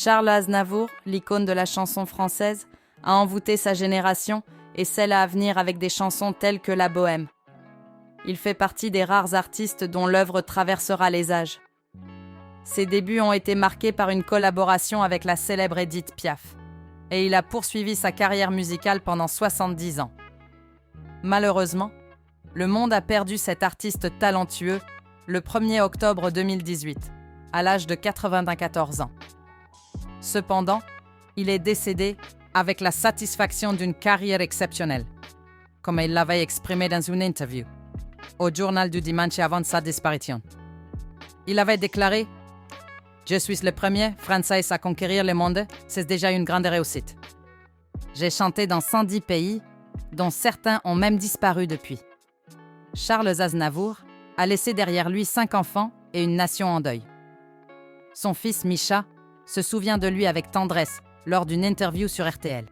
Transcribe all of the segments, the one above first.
Charles Aznavour, l'icône de la chanson française, a envoûté sa génération et celle à venir avec des chansons telles que La Bohème. Il fait partie des rares artistes dont l'œuvre traversera les âges. Ses débuts ont été marqués par une collaboration avec la célèbre Édith Piaf, et il a poursuivi sa carrière musicale pendant 70 ans. Malheureusement, le monde a perdu cet artiste talentueux le 1er octobre 2018, à l'âge de 94 ans. Cependant, il est décédé avec la satisfaction d'une carrière exceptionnelle, comme il l'avait exprimé dans une interview au Journal du Dimanche avant sa disparition. Il avait déclaré « Je suis le premier Français à conquérir le monde, c'est déjà une grande réussite. J'ai chanté dans 110 pays, dont certains ont même disparu depuis. » Charles Aznavour a laissé derrière lui 5 enfants et une nation en deuil. Son fils Misha se souvient de lui avec tendresse lors d'une interview sur RTL.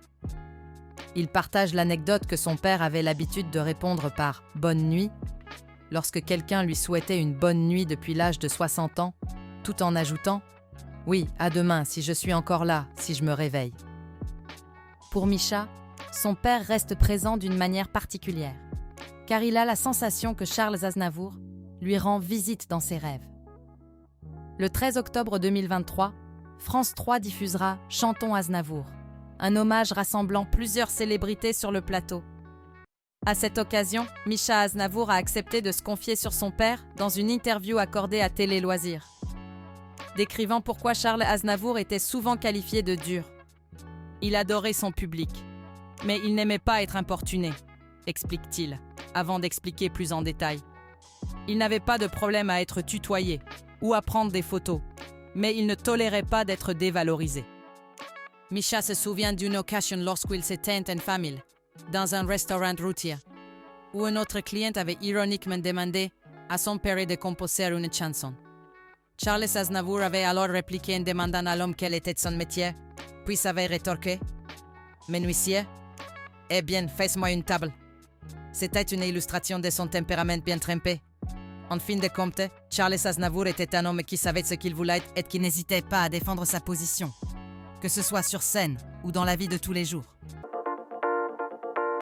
Il partage l'anecdote que son père avait l'habitude de répondre par « bonne nuit » lorsque quelqu'un lui souhaitait une bonne nuit depuis l'âge de 60 ans, tout en ajoutant « oui, à demain si je suis encore là, si je me réveille ». Pour Misha, son père reste présent d'une manière particulière, car il a la sensation que Charles Aznavour lui rend visite dans ses rêves. Le 13 octobre 2023, France 3 diffusera « Chantons Aznavour », un hommage rassemblant plusieurs célébrités sur le plateau. À cette occasion, Misha Aznavour a accepté de se confier sur son père dans une interview accordée à Télé Loisirs, décrivant pourquoi Charles Aznavour était souvent qualifié de dur. Il adorait son public, mais il n'aimait pas être importuné, explique-t-il, avant d'expliquer plus en détail. Il n'avait pas de problème à être tutoyé ou à prendre des photos, mais il ne tolérait pas d'être dévalorisé. Misha se souvient d'une occasion lorsqu'il s'était en famille, dans un restaurant routier, où un autre client avait ironiquement demandé à son père de composer une chanson. Charles Aznavour avait alors répliqué en demandant à l'homme quel était son métier, puis avait rétorqué « Menuisier ? Eh bien, fais-moi une table ». C'était une illustration de son tempérament bien trempé. En fin de compte, Charles Aznavour était un homme qui savait ce qu'il voulait et qui n'hésitait pas à défendre sa position, que ce soit sur scène ou dans la vie de tous les jours.